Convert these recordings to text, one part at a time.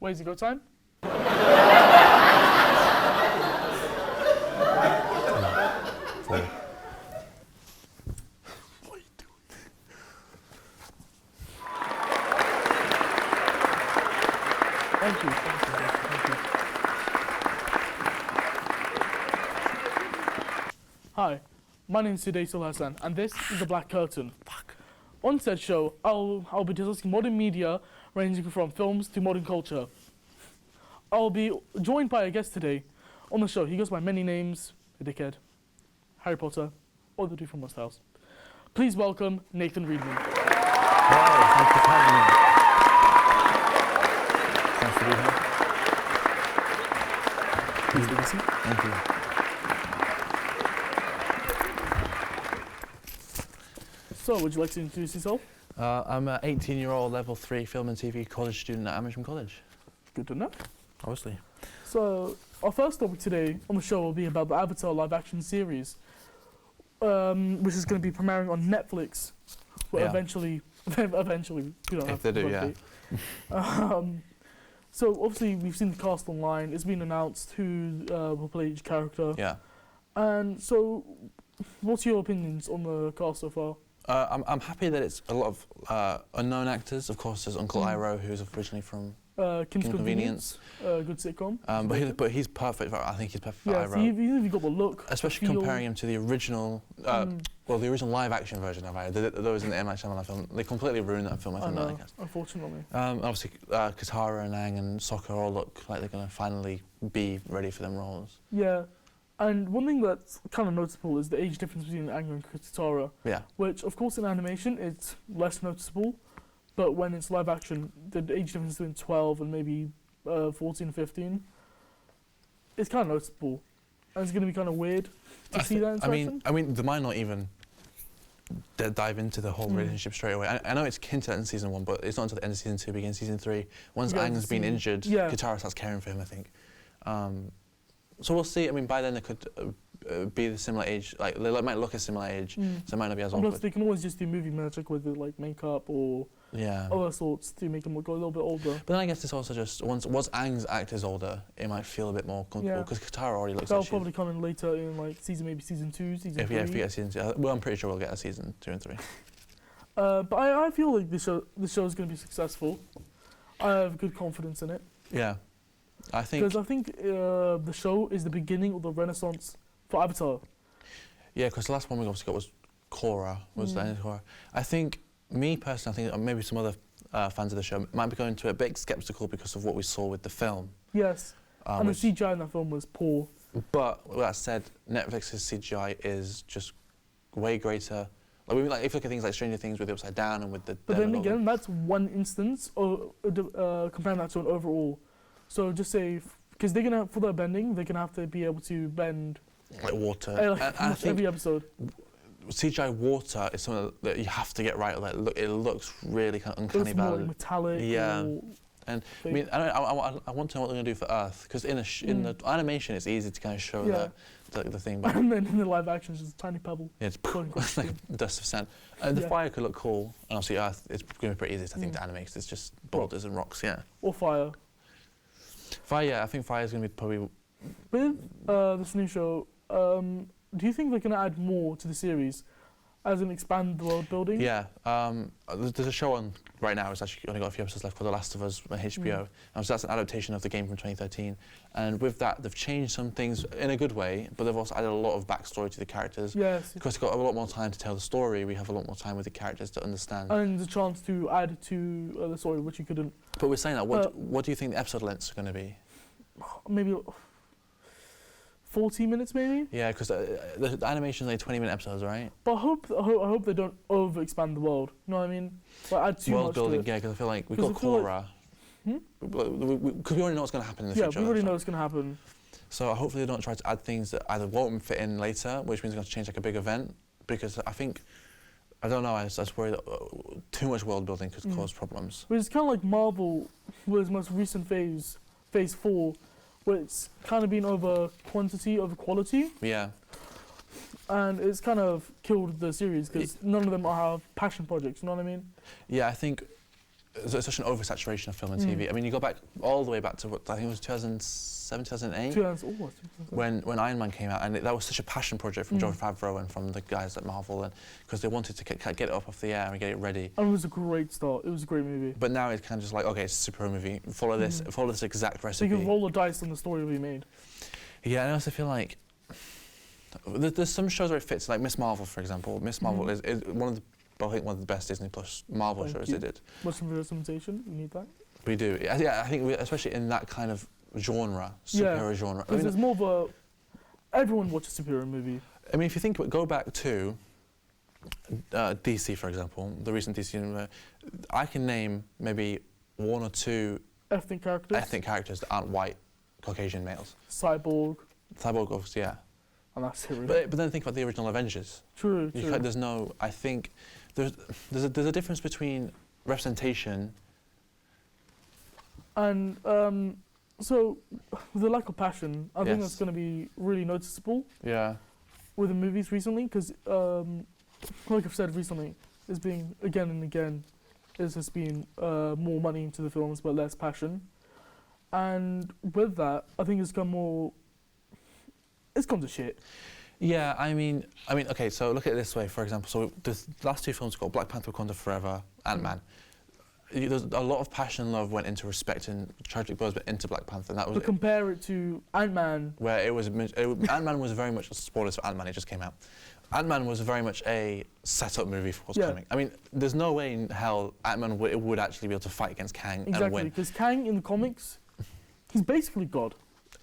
Where's your go time? Thank you. Hi, my name is Sudaisul Hassan, and this is The Black Curtain. On said show, I'll be discussing modern media, ranging from films to modern culture. I'll be joined by a guest today on the show. He goes by many names: The Dickhead, Harry Potter, or the dude from Must House. Please welcome Nathan Reedman. Hi, thank you for having me. Nice to be here. Please take a seat. Thank you. So, would you like to introduce yourself? I'm an 18-year-old level 3 film and TV college student at Amersham College. Good to know. Obviously. So, our first topic today on the show will be about the Avatar live-action series, which is going to be premiering on Netflix. Well, Yeah. eventually, you know, If they do, yeah. So obviously we've seen the cast online. It's been announced who will play each character. Yeah. And so, what's your opinions on the cast so far? I'm happy that it's a lot of unknown actors. Of course, there's Uncle Iroh, who's originally from Kim's Kim's Convenience. Good sitcom. But he's perfect. I think he's perfect for Yeah, Iroh. so even if you got the look, Especially feel, comparing him to the original, well, the original live-action version of Iroh. Those in the M. Night Shyamalan film, they completely ruined that film. I think. Unfortunately. Obviously, Katara and Aang and Sokka all look like they're going to finally be ready for them roles. Yeah, and one thing that's kind of noticeable is the age difference between Aang and Katara. Yeah. Which, of course, in animation it's less noticeable, but when it's live action, the age difference between 12 and maybe 14, 15, it's kind of noticeable, and it's going to be kind of weird to see that interaction. I mean, they might not even dive into the whole relationship straight away. I know it's hinted at in season 1, but it's not until the end of season 2, begins season 3. Once Aang's been injured, Katara starts caring for him, I think. So we'll see. I mean, by then they could be the similar age. Like they might look a similar age, so it might not be as awkward. Plus, they can always just do movie magic with like makeup or other sorts to make them look a little bit older. But then I guess it's also just once Aang's actor's older, it might feel a bit more comfortable because Katara already looks. That'll probably come in later in like maybe season 2, season 3. If we get a season 2, well, I'm pretty sure we'll get a season 2 and 3. But I feel like the show is going to be successful. I have good confidence in it. Yeah, I think. Because I think the show is the beginning of the renaissance for Avatar. Yeah, because the last one we obviously got was Korra, the end of Korra. I think, me personally, I think maybe some other fans of the show might be going to a bit sceptical because of what we saw with the film. Yes, and the CGI in that film was poor. But with that said, Netflix's CGI is just way greater. Like if you look at things like Stranger Things with the Upside Down and with the. But then again, that's one instance, or comparing that to an overall. So just say, because they're gonna for their bending, they're gonna have to be able to bend. Like water. I think every episode. CGI water is something that you have to get right. Like, it looks really kind of uncanny valley. More like metallic. Yeah. And I mean, I want to know what they're going to do for Earth, because in the animation it's easy to kind of show the thing. But and then in the live action it's just a tiny pebble. Yeah, it's like dust of sand. The fire could look cool, and obviously Earth, it's going to be pretty easy, I think, to animate, 'cause it's just boulders and rocks, Or fire. Fire, yeah, I think fire is going to be probably... With this new show, do you think they're going to add more to the series, as in expand the world building? Yeah, there's a show on right now, it's actually only got a few episodes left, called The Last of Us on HBO. And so that's an adaptation of the game from 2013. And with that, they've changed some things in a good way, but they've also added a lot of backstory to the characters. Yes. Because they've got a lot more time to tell the story, we have a lot more time with the characters to understand. And the chance to add to the story, which you couldn't. But we're saying that, what do you think the episode lengths are going to be? Maybe 40 minutes, maybe? Yeah, because the animation's like 20-minute episodes, right? But I hope they don't over-expand the world. You know what I mean? Like add too world much building, to it. yeah, because I feel like we've got Korra. Because we already know what's going to happen in the future. Yeah, we already know what's going to happen. So hopefully they don't try to add things that either won't fit in later, which means they're going to change like a big event, because I think, I don't know, I just worry that too much world building could cause problems. But it's kind of like Marvel, with its most recent phase 4, where it's kind of been over quantity over quality. Yeah. And it's kind of killed the series, because none of them have passion projects, you know what I mean? Yeah, I think there's such an oversaturation of film and TV. I mean, you go back all the way back to what I think it was 2007, 2008, when Iron Man came out, and that was such a passion project from Jon Favreau and from the guys at Marvel, and because they wanted to get it up off the air and get it ready. And it was a great start. It was a great movie. But now it's kind of just like, okay, it's a superhero movie. Follow this exact recipe. So you can roll the dice and the story will be made. Yeah, and I also feel like there's some shows where it fits, like Miss Marvel, for example. Miss Marvel is one of the best Disney Plus Marvel shows they did. Much representation, you need that. We do. Yeah, I think especially in that kind of genre, superhero genre. Because there's more of everyone watches a superhero movie. I mean, if you think, go back to DC, for example, the recent DC, I can name maybe one or two ethnic characters that aren't white Caucasian males. Cyborg, obviously, yeah. And that's it, really. But then think about the original Avengers. True. There's no. I think there's a difference between representation. And so, with the lack of passion, I think that's going to be really noticeable. Yeah. With the movies recently, because like I've said recently, there's been again and again, there's just been more money into the films but less passion. And with that, I think it's gone to shit. Yeah, I mean, okay, so look at it this way, for example. So the last two films got Black Panther, Wakanda Forever, Ant-Man. There's a lot of passion and love went into respect and tragic blows, but into Black Panther. And that was. But compare it to Ant-Man, where Ant-Man was very much, spoilers for Ant-Man, it just came out. Ant-Man was very much a set-up movie for what's coming. I mean, there's no way in hell Ant-Man would actually be able to fight against Kang and win. Exactly, because Kang in the comics, he's basically God.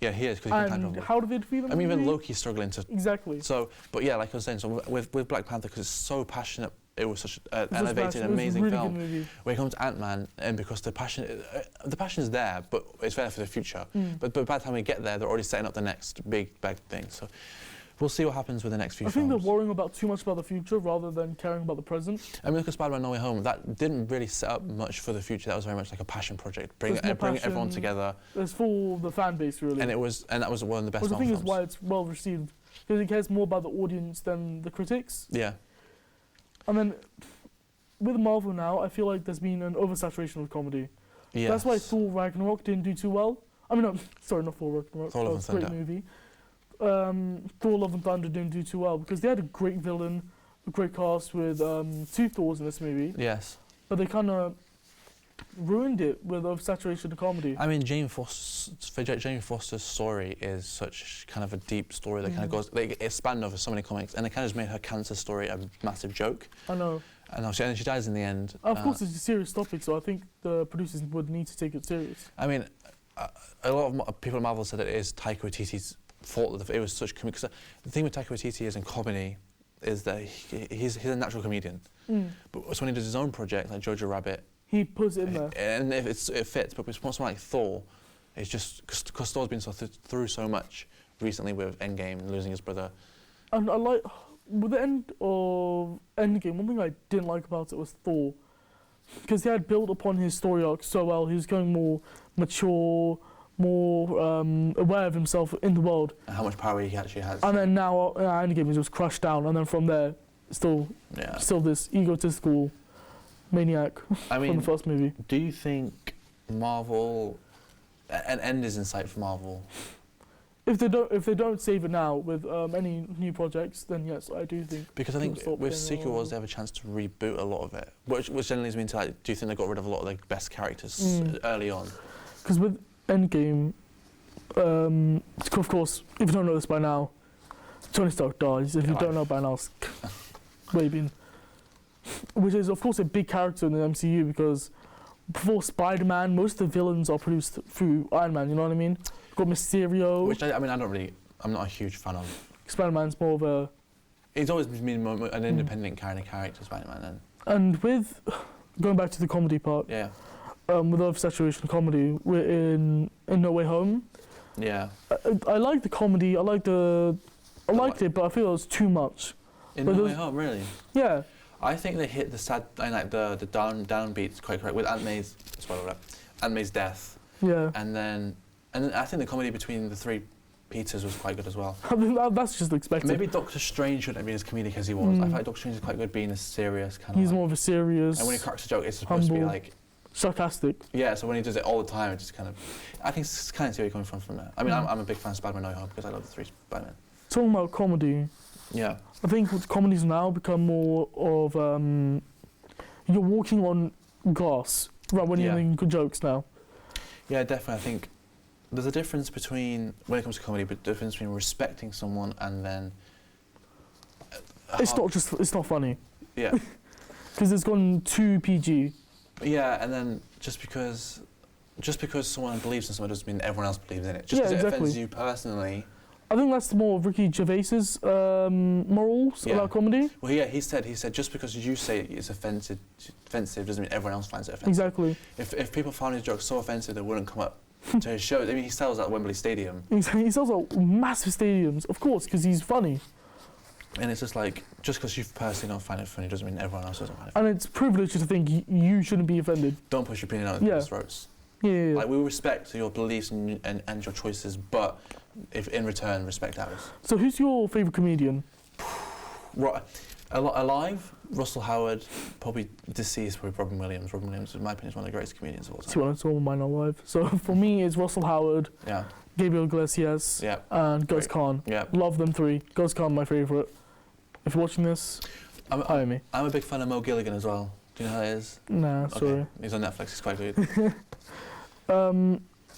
Yeah, he is. And how do they defeat him? I mean, even Loki's struggling to. Exactly. So, but yeah, like I was saying, so with Black Panther, because it's so passionate, it was such an elevated, amazing really film. Good movie. When it comes to Ant-Man, and because the passion is there, but it's there for the future. But by the time we get there, they're already setting up the next big thing. So we'll see what happens with the next few films. I think they're worrying about too much about the future rather than caring about the present. I mean, look at Spider-Man No Way Home. That didn't really set up much for the future. That was very much like a passion project. Bring everyone together. It's for the fan base, really. And that was one of the best films. I think it's why it's well received. Because it cares more about the audience than the critics. Yeah. And then, with Marvel now, I feel like there's been an oversaturation of comedy. Yes. That's why Thor Ragnarok didn't do too well. I mean, no, sorry, not Thor Ragnarok. Thor Love and Thunder. Great movie. Thor Love and Thunder didn't do too well because they had a great villain, a great cast with 2 Thors in this movie. Yes. But they kind of ruined it with oversaturation of comedy. I mean, Jane Foster's story is such kind of a deep story that kind of goes, it spanned over so many comics, and it kind of just made her cancer story a massive joke. I know. And she dies in the end. Of course, it's a serious topic, so I think the producers would need to take it serious. I mean, a lot of people at Marvel said it is Taika Waititi's fault that it was such comedy. Because the thing with Taika Waititi is in comedy is that he's a natural comedian. But so when he does his own project, like Jojo Rabbit, he puts it in there. And if it fits, but with something like Thor, it's just because Thor's been through so much recently with Endgame and losing his brother. And I like, with the end of Endgame, one thing I didn't like about it was Thor. Because he had built upon his story arc so well, he was going more mature, more aware of himself in the world. And how much power he actually has. And then now, Endgame is just crushed down, and then from there, still this egotistical maniac from the first movie. Do you think Marvel, an end is in sight for Marvel? If they don't save it now with any new projects, then yes, I do think. Because I think with Secret Wars they have a chance to reboot a lot of it, which generally leads me to like, do you think they got rid of a lot of the best characters early on? Because with Endgame, of course, if you don't know this by now, Tony Stark dies. If you don't know by now, maybe. Which is of course a big character in the MCU because before Spider-Man, most of the villains are produced through Iron Man. You know what I mean? Got Mysterio. Which I'm not a huge fan of. Spider-Man's more of a. He's always been an independent kind of character, Spider-Man. And with going back to the comedy part. Yeah. With oversaturation comedy, we're in No Way Home. Yeah. I like the comedy. I liked it, but I feel it was too much. In No Way Home, really? Yeah. I think they hit the sad, like the downbeats quite correct with Aunt May's death. Yeah. And then I think the comedy between the 3 Peters was quite good as well. I mean, that's just expected. Maybe Doctor Strange shouldn't have been as comedic as he was. I feel like Doctor Strange is quite good being as serious kind of. He's more of a serious. And when he cracks a joke, it's supposed to be like sarcastic. Yeah, so when he does it all the time, it just kind of... I think it's kind of see where you're coming from there. I mean, I'm a big fan of Spider-Man No Home because I love the 3 Spider-Man. Talking about comedy, Yeah. I think comedies now become more of you're walking on glass right when you're making good jokes now. Yeah, definitely. I think there's a difference between, when it comes to comedy, but the difference between respecting someone and then... It's not funny. Yeah. Because it's gone too PG. Yeah, and then just because someone believes in something doesn't mean everyone else believes in it. Just because it offends you personally. I think that's more of Ricky Gervais's morals about comedy. Well, yeah, he said just because you say it's offensive doesn't mean everyone else finds it offensive. Exactly. If people found his jokes so offensive they wouldn't come up to his shows. I mean, he sells at Wembley Stadium. He sells at massive stadiums, of course, because he's funny. And it's just like, just because you personally don't find it funny doesn't mean everyone else doesn't find it funny. And it's privilege to think you shouldn't be offended. Don't push your opinion out people's throats. Yeah. Like, we respect your beliefs and your choices, but if in return, respect ours. So who's your favourite comedian? Alive, Russell Howard. Probably deceased, probably Robin Williams. Robin Williams, in my opinion, is one of the greatest comedians of all time. See, it's all mine alive. So for me, it's Russell Howard, Gabriel Iglesias, and Gus Kahn. Yeah. Love them 3. Gus Kahn, my favourite. If you're watching this, hire me. I'm a big fan of Mo Gilligan as well. Do you know who that is? Nah, sorry. He's on Netflix, he's quite good.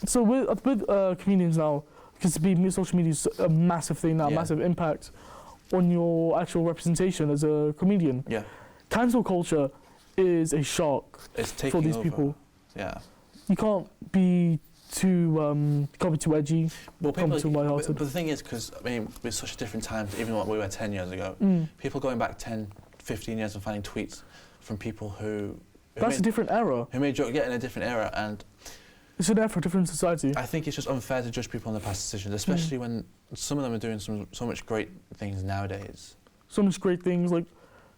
So with comedians now, because social media is a massive thing now, massive impact on your actual representation as a comedian. Yeah. Cancel culture is a shark for these people. Yeah. You can't be too edgy. Well, but the thing is, because I mean, it's such a different time to even what we were 10 years ago. People going back 10, 15 years and finding tweets from people who that's a different era. Who made in a different era, and it's an era for a different society. I think it's just unfair to judge people on their past decisions, especially when some of them are doing so much great things nowadays. So much great things, like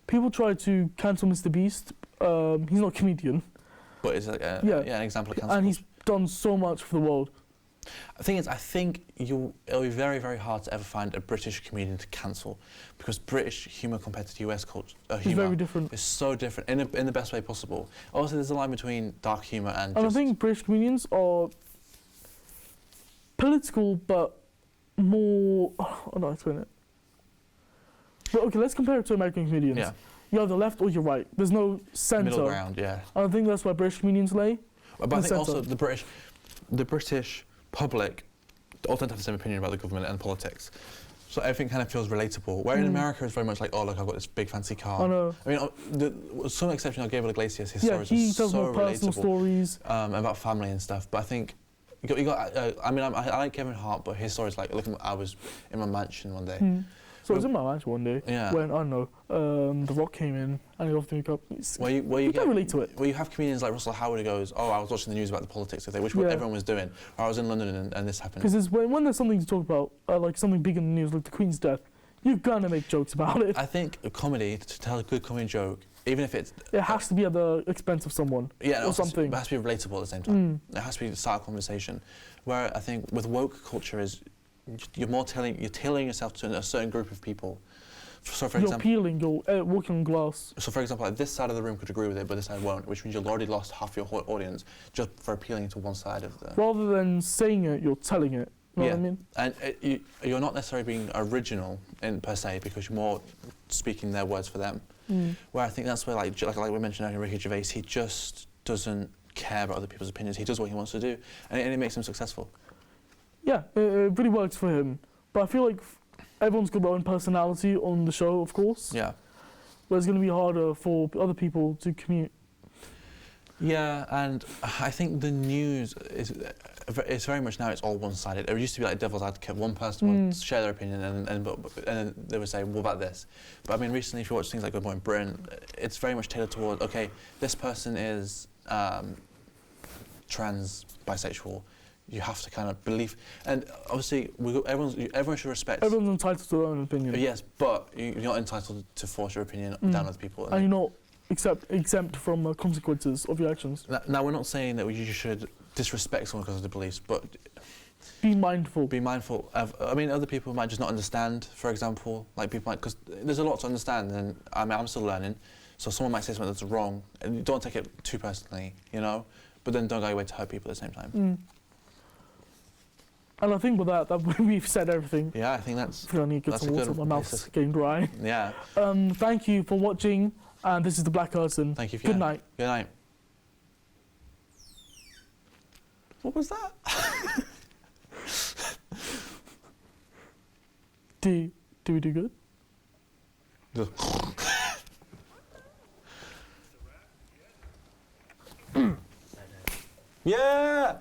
people try to cancel Mr. Beast. He's not a comedian. But it's like an example of cancel. And he's done so much for the world. The thing is, I think it'll be very, very hard to ever find a British comedian to cancel, because British humour compared to US culture, it's very different. It's so different in the best way possible. Also, there's a line between dark humour and. I think British comedians are political, but more. How do I explain it? But okay, let's compare it to American comedians. Yeah. You're either left or you're right. There's no centre. Middle ground, yeah. I think that's why British comedians lay. But I think also the British public all tend to have the same opinion about the government and politics. So everything kind of feels relatable. Where in America it's very much like, oh look, I've got this big fancy car. I know. I mean, some exception of Gabriel Iglesias, his stories he are tells so more personal relatable, stories about family and stuff. But I think you got. I like Kevin Hart, but his stories like, look, I was in my mansion one day. So I was in my mansion one day when, I don't know, The Rock came in and he offered me a cup. You can relate to it. Well, you have comedians like Russell Howard who goes, oh, I was watching the news about the politics today, which what everyone was doing. Or I was in London and this happened. Because when there's something to talk about, like something big in the news, like the Queen's death, you're going to make jokes about it. I think a comedy, to tell a good comedy joke, even if it's... It has to be at the expense of someone or something. It has to be relatable at the same time. It has to be start a conversation. Where I think with woke culture is, you're tailoring yourself to a certain group of people. So for example, you're walking on glass. So for example, like this side of the room could agree with it, but this side won't, which means you've already lost half your audience just for appealing to one side of the... Rather than saying it, you're telling it. You know what I mean? And you're not necessarily being original per se, because you're more speaking their words for them. Where I think that's where, like we mentioned earlier, Ricky Gervais, he just doesn't care about other people's opinions. He does what he wants to do, and it makes him successful. Yeah, it really works for him. But I feel like everyone's got their own personality on the show, of course. Yeah. But it's going to be harder for other people to commute. Yeah, and I think the news it's very much now it's all one-sided. It used to be like devil's advocate. One person would share their opinion and then they would say, what about this? But I mean, recently, if you watch things like Good Morning Britain, it's very much tailored towards, okay, this person is trans, bisexual. You have to kind of believe, and obviously everyone should respect. Everyone's entitled to their own opinion. Yes, but you're not entitled to force your opinion down other people. And you're not exempt from consequences of your actions. Now we're not saying that you should disrespect someone because of their beliefs, but be mindful. Be mindful of. I mean, other people might just not understand. For example, like people might, because there's a lot to understand, and I mean, I'm still learning. So someone might say something that's wrong, and you don't take it too personally, you know. But then don't go away to hurt people at the same time. And I think with that we've said everything. Yeah, I think that's. I feel I need to get some water. My mouth's getting dry. Yeah. Thank you for watching, and this is the Black Curtain. Thank you. Good night. Good night. What was that? Do we do good? Yeah.